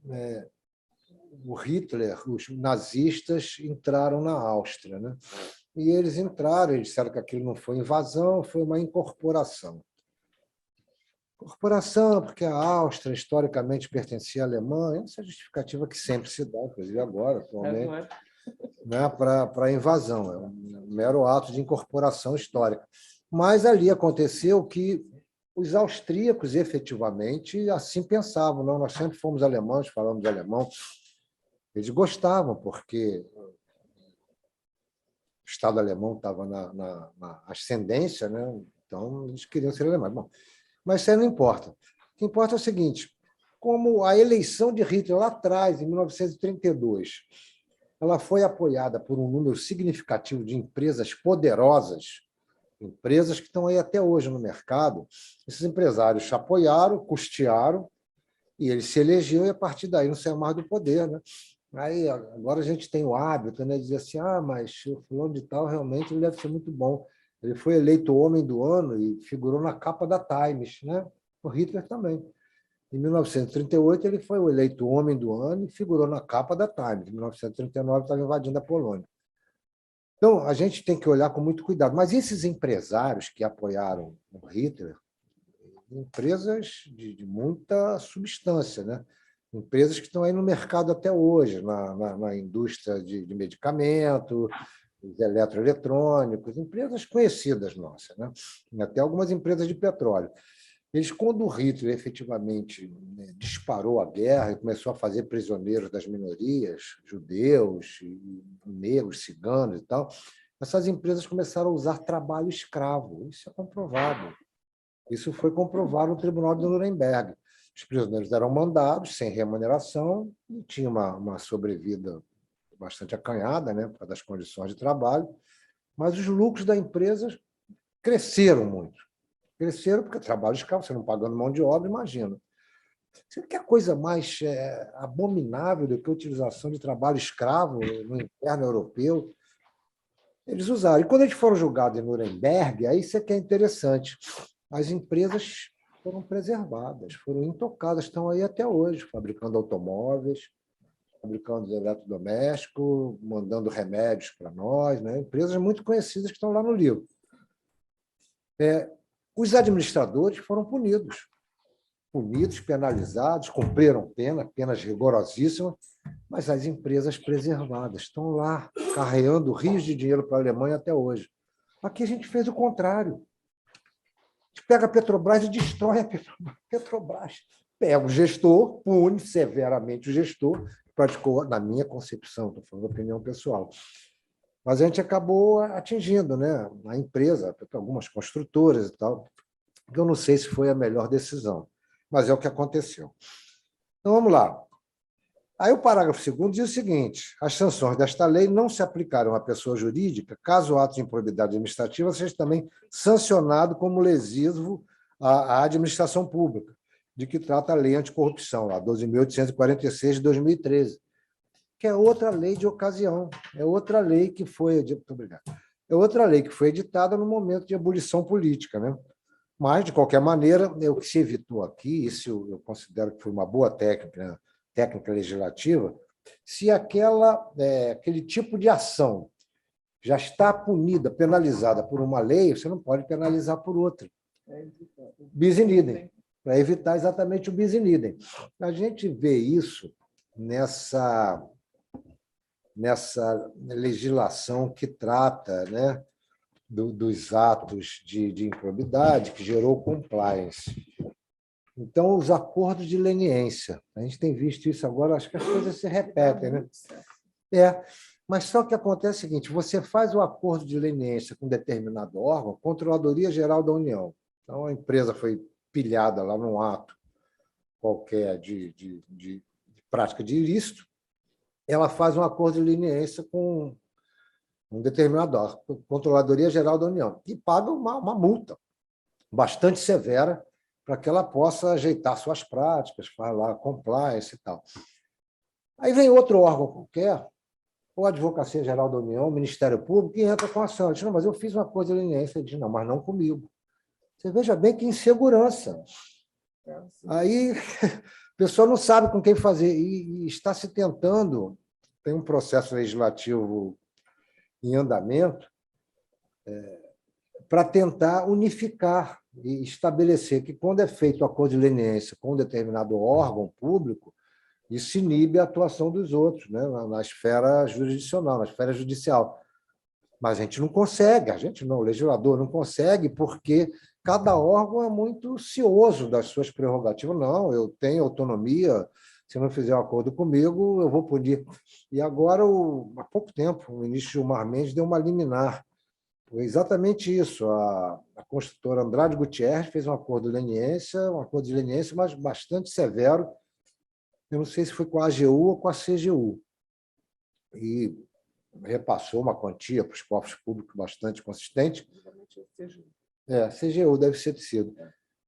o Hitler, os nazistas, entraram na Áustria, né? E eles entraram, eles disseram que aquilo não foi invasão, foi uma incorporação. Incorporação, porque a Áustria historicamente pertencia à Alemanha, essa é a justificativa que sempre se dá, inclusive agora, atualmente, né, para a invasão. É um mero ato de incorporação histórica. Mas ali aconteceu que os austríacos, efetivamente, assim pensavam. Não, nós sempre fomos alemães, falamos alemão. Eles gostavam, porque o Estado alemão estava na ascendência, né? Então eles queriam ser alemães. Bom, mas isso aí não importa. O que importa é o seguinte, como a eleição de Hitler lá atrás, em 1932, ela foi apoiada por um número significativo de empresas poderosas, empresas que estão aí até hoje no mercado, esses empresários apoiaram, custearam, e ele se elegeu, e a partir daí não saiu mais do poder, né? Aí, agora a gente tem o hábito, né, de dizer assim, mas o fulano de tal realmente ele deve ser muito bom. Ele foi eleito Homem do Ano e figurou na capa da Times, né? O Hitler também. Em 1938, ele foi o eleito Homem do Ano e figurou na capa da Times. Em 1939, estava invadindo a Polônia. Então, a gente tem que olhar com muito cuidado. Mas esses empresários que apoiaram o Hitler, empresas de muita substância, né? Empresas que estão aí no mercado até hoje, na indústria de medicamento, os eletroeletrônicos, empresas conhecidas nossas, né? Até algumas empresas de petróleo. Eles, quando o Hitler efetivamente, né, disparou a guerra e começou a fazer prisioneiros das minorias, judeus, negros, ciganos e tal, essas empresas começaram a usar trabalho escravo. Isso é comprovado. Isso foi comprovado no Tribunal de Nuremberg. Os prisioneiros eram mandados sem remuneração e tinha uma sobrevida bastante acanhada, né, por causa das condições de trabalho, mas os lucros da empresa cresceram muito. Cresceram porque trabalho escravo, você não pagando mão de obra, imagina. Você quer coisa mais abominável do que a utilização de trabalho escravo no inferno europeu? Eles usaram. E quando eles foram julgados em Nuremberg, aí isso é que é interessante. As empresas foram preservadas, foram intocadas, estão aí até hoje, fabricando automóveis, fabricando eletrodomésticos, mandando remédios para nós, né? Empresas muito conhecidas que estão lá no livro. Os administradores foram punidos, penalizados, cumpriram penas rigorosíssimas, mas as empresas preservadas estão lá, carreando rios de dinheiro para a Alemanha até hoje. Aqui a gente fez o contrário. A gente pega a Petrobras e destrói a Petrobras. Pega o gestor, pune severamente o gestor, que praticou, na minha concepção, estou falando opinião pessoal, Mas a gente acabou atingindo, né, a empresa, algumas construtoras e tal, que eu não sei se foi a melhor decisão, mas é o que aconteceu. Então, vamos lá. Aí o parágrafo 2º diz o seguinte: as sanções desta lei não se aplicarão à pessoa jurídica caso o ato de improbidade administrativa seja também sancionado como lesivo à administração pública, de que trata a lei anticorrupção, a 12.846 de 2013, que é outra lei de ocasião, é outra lei que foi, muito obrigado, é outra lei que foi editada no momento de ebulição política, né? Mas, de qualquer maneira, o que se evitou aqui, isso eu considero que foi uma boa técnica, né? Técnica legislativa, se aquele tipo de ação já está punida, penalizada por uma lei, você não pode penalizar por outra. Bis in idem, para evitar exatamente o bis in idem. A gente vê isso nessa legislação que trata, né, dos atos de improbidade, que gerou compliance. Então, os acordos de leniência. A gente tem visto isso agora, acho que as coisas se repetem, né? Mas só que acontece o seguinte: você faz o acordo de leniência com determinado órgão, Controladoria Geral da União. Então, a empresa foi pilhada lá num ato qualquer de prática de ilícito, ela faz um acordo de leniência com um determinado órgão, Controladoria Geral da União, e paga uma multa bastante severa para que ela possa ajeitar suas práticas, falar compliance e tal. Aí vem outro órgão qualquer, ou a Advocacia Geral da União, o Ministério Público, e entra com a ação. Ele diz: não, mas eu fiz uma coisa de leniência. Ele diz: não, mas não comigo. Você veja bem que insegurança. Aí a pessoa não sabe com quem fazer e está se tentando. Tem um processo legislativo em andamento para tentar unificar e estabelecer que, quando é feito o acordo de leniência com um determinado órgão público, isso inibe a atuação dos outros, né, na esfera jurisdicional, na esfera judicial. Mas a gente não consegue, o legislador não consegue, porque cada órgão é muito cioso das suas prerrogativas. Não, eu tenho autonomia, se não fizer um acordo comigo, eu vou punir. E agora, há pouco tempo, o ministro Gilmar Mendes deu uma liminar. Foi exatamente isso. A construtora Andrade Gutierrez fez um acordo de leniência, mas bastante severo. Eu não sei se foi com a AGU ou com a CGU. E repassou uma quantia para os cofres públicos bastante consistente. CGU deve ser sido.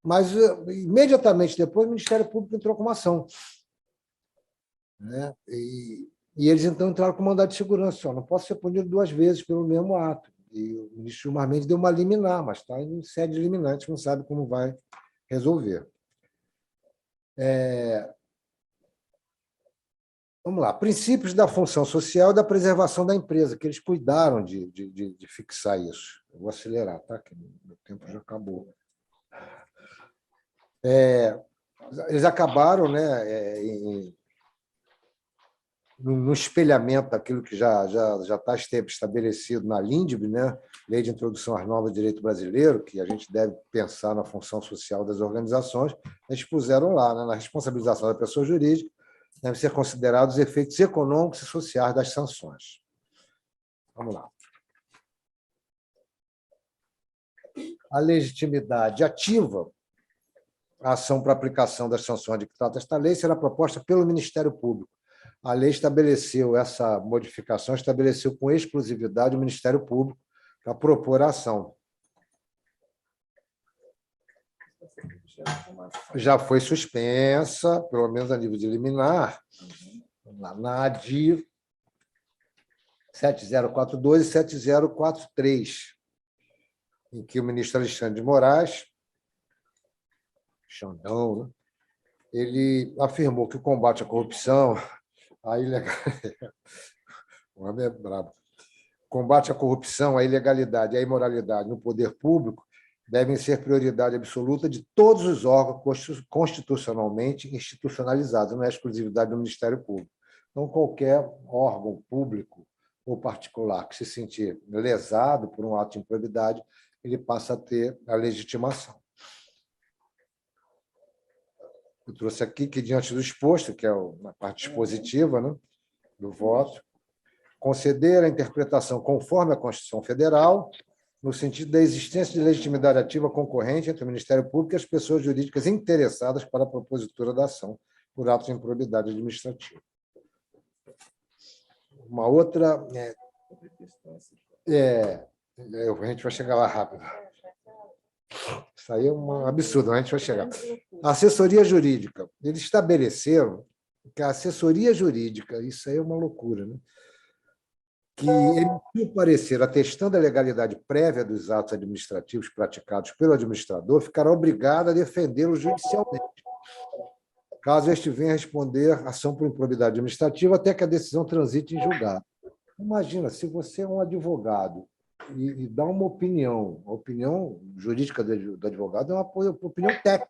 Mas, imediatamente depois, o Ministério Público entrou com uma ação. Né? E eles, então, entraram com mandado de segurança. Só não posso ser punido 2 vezes pelo mesmo ato. E o ministro Gilmar Mendes deu uma liminar, mas está em sede liminar, a gente não sabe como vai resolver. Vamos lá. Princípios da função social e da preservação da empresa, que eles cuidaram de fixar isso. Eu vou acelerar, tá? Que meu tempo já acabou. Eles acabaram, né, no espelhamento daquilo que já está estabelecido na LINDB, né, Lei de Introdução às Normas do Direito Brasileiro, que a gente deve pensar na função social das organizações. Eles puseram lá, né, na responsabilização da pessoa jurídica, devem ser considerados os efeitos econômicos e sociais das sanções. Vamos lá. A legitimidade ativa, a ação para aplicação das sanções de que trata esta lei, será proposta pelo Ministério Público. A lei estabeleceu essa modificação, estabeleceu com exclusividade o Ministério Público para propor a ação. Já foi suspensa, pelo menos a nível de liminar, na ADI 7042 e 7043, em que o ministro Alexandre de Moraes, Xandão, né, ele afirmou que o combate à corrupção, a ilegalidade, o homem é brabo, combate à corrupção, a ilegalidade e a imoralidade no poder público devem ser prioridade absoluta de todos os órgãos constitucionalmente institucionalizados, não é exclusividade do Ministério Público. Então, qualquer órgão público ou particular que se sentir lesado por um ato de improbidade, ele passa a ter a legitimação. Eu trouxe aqui que, diante do exposto, que é a parte dispositiva, né, do voto, conceder a interpretação conforme a Constituição Federal, no sentido da existência de legitimidade ativa concorrente entre o Ministério Público e as pessoas jurídicas interessadas para a propositura da ação por atos de improbidade administrativa. Uma outra... a gente vai chegar lá rápido. Isso aí é um absurdo, a gente vai chegar. A assessoria jurídica. Eles estabeleceram que a assessoria jurídica, isso aí é uma loucura, né? Que emitir o parecer atestando a legalidade prévia dos atos administrativos praticados pelo administrador, ficará obrigado a defendê-lo judicialmente, caso este venha responder ação por improbidade administrativa até que a decisão transite em julgado. Imagina, se você é um advogado e dá uma opinião, a opinião jurídica do advogado é uma opinião técnica,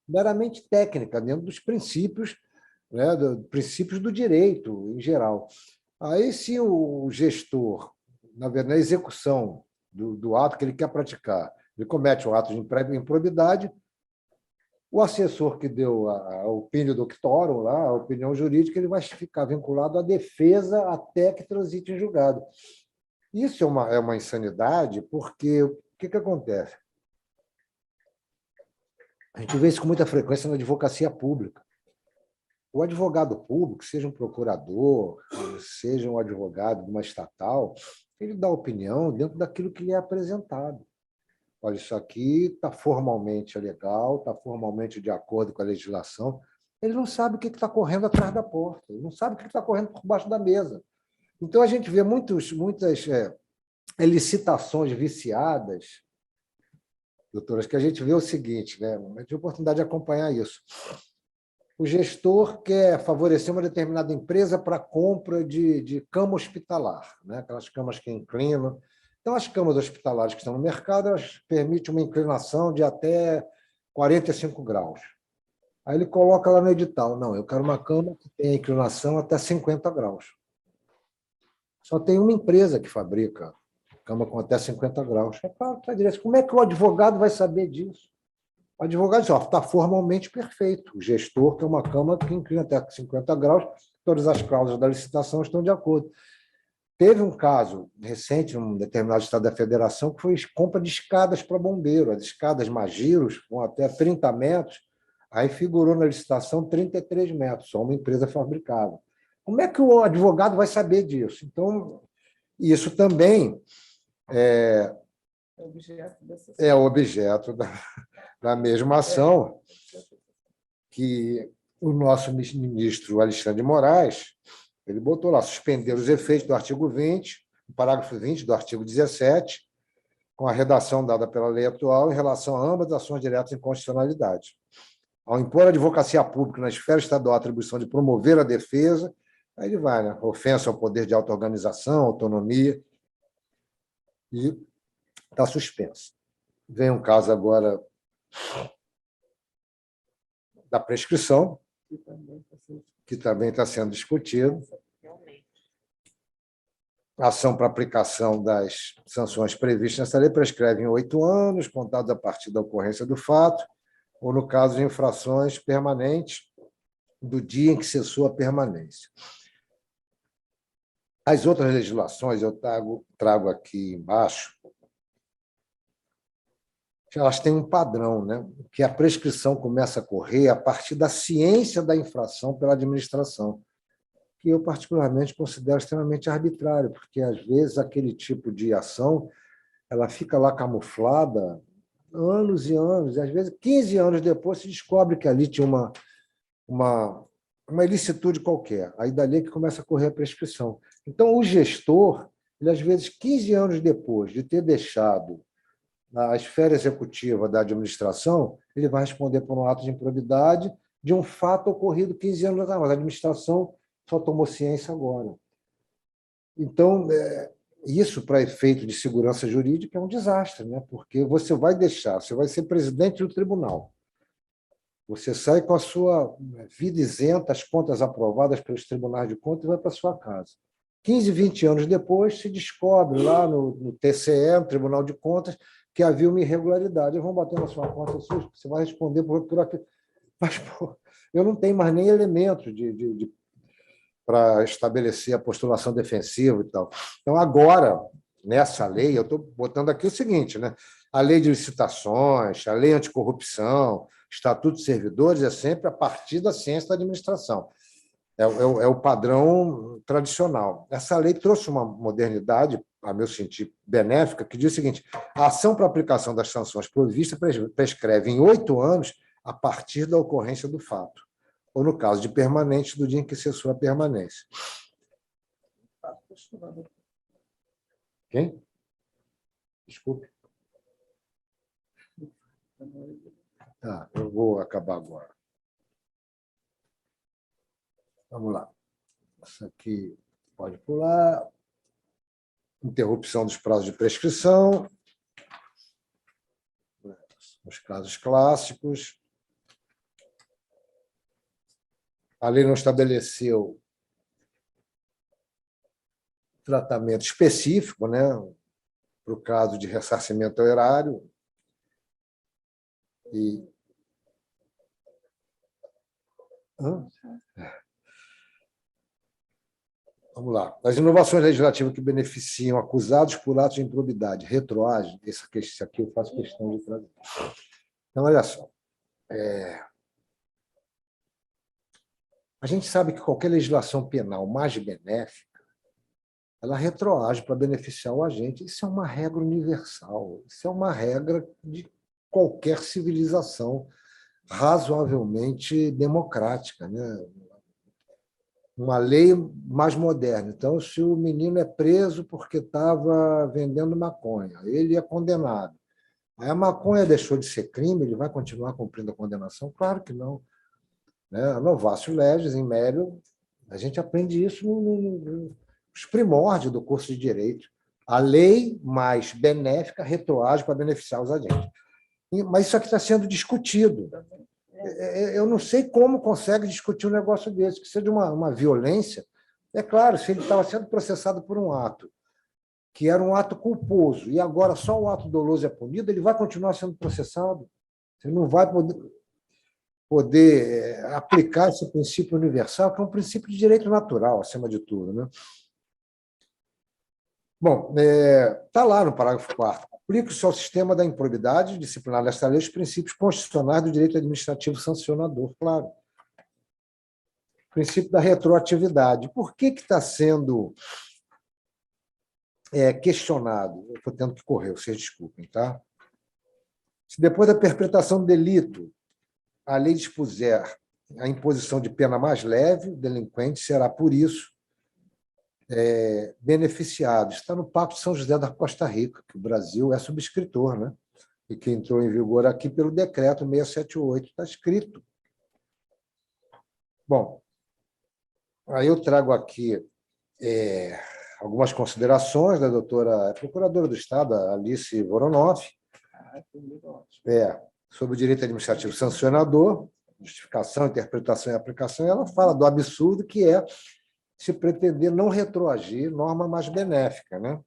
meramente técnica, dentro dos princípios, né, princípios do direito em geral. Aí, se o gestor, na verdade, na execução do ato que ele quer praticar, ele comete um ato de improbidade, o assessor que deu a opinião doctorum, lá, a opinião jurídica, ele vai ficar vinculado à defesa até que transite em julgado. Isso é uma insanidade, porque o que acontece? A gente vê isso com muita frequência na advocacia pública. O advogado público, seja um procurador, seja um advogado de uma estatal, ele dá opinião dentro daquilo que lhe é apresentado. Olha, isso aqui está formalmente legal, está formalmente de acordo com a legislação. Ele não sabe o que está correndo atrás da porta, ele não sabe o que está correndo por baixo da mesa. Então, a gente vê muitas licitações viciadas, doutoras, que a gente vê o seguinte, né? Eu tive a oportunidade de acompanhar isso. O gestor quer favorecer uma determinada empresa para a compra de cama hospitalar, né? Aquelas camas que inclinam. Então, as camas hospitalares que estão no mercado, elas permitem uma inclinação de até 45 graus. Aí ele coloca lá no edital, não, eu quero uma cama que tenha inclinação até 50 graus. Só tem uma empresa que fabrica cama com até 50 graus. É claro, tá direito. Como é que o advogado vai saber disso? O advogado diz, está formalmente perfeito. O gestor quer uma cama que inclina até 50 graus, todas as cláusulas da licitação estão de acordo. Teve um caso recente, num determinado estado da federação, que foi compra de escadas para bombeiro. As escadas Magiros vão até 30 metros, aí figurou na licitação 33 metros, só uma empresa fabricava. Como é que o advogado vai saber disso? Então, isso também é objeto da mesma ação que o nosso ministro Alexandre de Moraes, ele botou lá, suspender os efeitos do artigo 20, o parágrafo 20 do artigo 17, com a redação dada pela lei atual em relação a ambas as ações diretas de inconstitucionalidade. Ao impor a advocacia pública na esfera estadual a atribuição de promover a defesa, aí ele vai, né? Ofensa ao poder de auto-organização, autonomia, e está suspenso. Vem um caso agora da prescrição, que também está sendo discutido. A ação para aplicação das sanções previstas nessa lei prescreve em 8 anos, contados a partir da ocorrência do fato, ou no caso de infrações permanentes, do dia em que cessou a permanência. As outras legislações, eu trago aqui embaixo, elas têm um padrão, né? Que a prescrição começa a correr a partir da ciência da infração pela administração, que eu particularmente considero extremamente arbitrário, porque, às vezes, aquele tipo de ação ela fica lá camuflada anos e anos, e, às vezes, 15 anos depois, se descobre que ali tinha uma ilicitude qualquer. Aí, dali é que começa a correr a prescrição. Então, o gestor, ele, às vezes, 15 anos depois de ter deixado na esfera executiva da administração, ele vai responder por um ato de improbidade de um fato ocorrido 15 anos atrás, mas a administração só tomou ciência agora. Então, isso, para efeito de segurança jurídica, é um desastre, né? Porque você vai ser presidente do tribunal, você sai com a sua vida isenta, as contas aprovadas pelos tribunais de contas, e vai para a sua casa. 15, 20 anos depois, se descobre lá no TCE, no Tribunal de Contas, que havia uma irregularidade. Eles vão bater na sua conta, você vai responder por aquilo. Mas, pô, eu não tenho mais nem elementos para estabelecer a postulação defensiva e tal. Então, agora, nessa lei, eu estou botando aqui o seguinte, né? A lei de licitações, a lei anticorrupção, Estatuto de Servidores, é sempre a partir da ciência da administração. É o padrão tradicional. Essa lei trouxe uma modernidade, a meu sentir, benéfica, que diz o seguinte: a ação para aplicação das sanções previstas prescreve em 8 anos a partir da ocorrência do fato, ou, no caso de permanente, do dia em que cessou a permanência. Quem? Desculpe. Tá, eu vou acabar agora. Vamos lá. Isso aqui pode pular. Interrupção dos prazos de prescrição. Os casos clássicos. A lei não estabeleceu tratamento específico, né, para o caso de ressarcimento ao erário. E... Vamos lá. As inovações legislativas que beneficiam acusados por atos de improbidade retroagem, esse aqui eu faço questão de trazer. Então, olha só. A gente sabe que qualquer legislação penal mais benéfica, ela retroage para beneficiar o agente. Isso é uma regra universal. Isso é uma regra de qualquer civilização razoavelmente democrática, né? Uma lei mais moderna. Então, se o menino é preso porque estava vendendo maconha, ele é condenado. Aí a maconha deixou de ser crime, ele vai continuar cumprindo a condenação? Claro que não. Né? Novatio legis, in melior, a gente aprende isso nos primórdios do curso de Direito. A lei mais benéfica retroage para beneficiar os agentes. Mas isso aqui está sendo discutido. Eu não sei como consegue discutir um negócio desse, que seja de uma violência. É claro, se ele estava sendo processado por um ato que era um ato culposo, e agora só o ato doloso é punido, ele vai continuar sendo processado. Ele não vai poder aplicar esse princípio universal, que é um princípio de direito natural, acima de tudo. Né? Bom, está lá no parágrafo 4º. Aplica-se ao sistema da improbidade disciplinar desta lei os princípios constitucionais do direito administrativo sancionador, claro. O princípio da retroatividade. Por que está sendo questionado? Eu estou tendo que correr, vocês desculpem, tá? Se depois da perpetração do delito a lei dispuser a imposição de pena mais leve, o delinquente será, por isso, beneficiado. Está no Pacto de São José da Costa Rica, que o Brasil é subscritor, né? E que entrou em vigor aqui pelo decreto 678, está escrito. Bom, aí eu trago aqui algumas considerações da doutora procuradora do Estado, Alice Voronoff, sobre o direito administrativo sancionador, justificação, interpretação e aplicação, e ela fala do absurdo que é se pretender não retroagir norma mais benéfica. Né?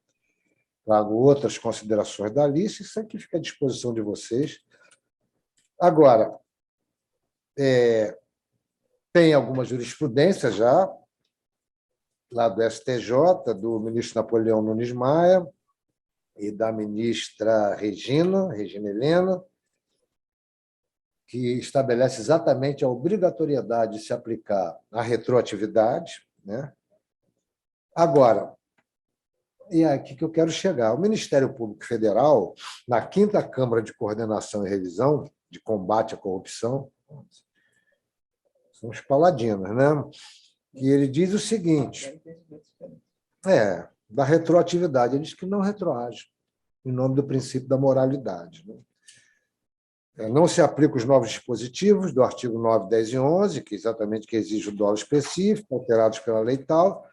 Trago outras considerações da Alice, isso aqui fica à disposição de vocês. Agora, tem alguma jurisprudência já, lá do STJ, do ministro Napoleão Nunes Maia e da ministra Regina Helena, que estabelece exatamente a obrigatoriedade de se aplicar a retroatividade. Né? Agora, e é aqui que eu quero chegar. O Ministério Público Federal, na 5ª Câmara de Coordenação e Revisão de Combate à Corrupção, são os paladinos, né? E ele diz o seguinte, da retroatividade, ele diz que não retroage, em nome do princípio da moralidade. Né? Não se aplicam os novos dispositivos do artigo 9, 10 e 11, que exatamente que exige o dolo específico, alterados pela lei tal,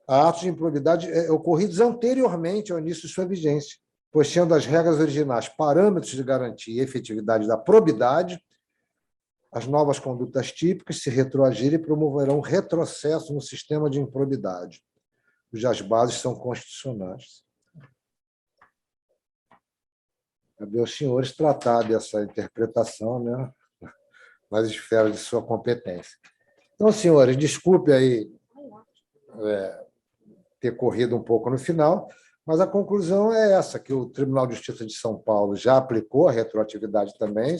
a atos de improbidade ocorridos anteriormente ao início de sua vigência, pois sendo as regras originais parâmetros de garantia e efetividade da probidade, as novas condutas típicas se retroagirem promoverão retrocesso no sistema de improbidade, cujas bases são constitucionais. Cabe aos senhores tratar dessa interpretação, né, nas esferas de sua competência. Então, senhores, desculpe aí ter corrido um pouco no final, mas a conclusão é essa, que o Tribunal de Justiça de São Paulo já aplicou a retroatividade também,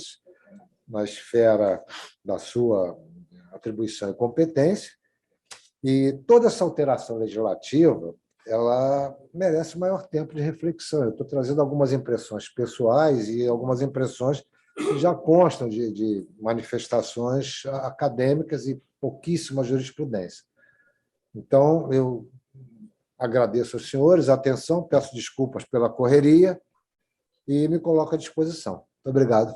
na esfera da sua atribuição e competência, e toda essa alteração legislativa ela merece maior tempo de reflexão. Eu estou trazendo algumas impressões pessoais e algumas impressões que já constam de manifestações acadêmicas e pouquíssima jurisprudência. Então, eu agradeço aos senhores a atenção, peço desculpas pela correria e me coloco à disposição. Muito obrigado.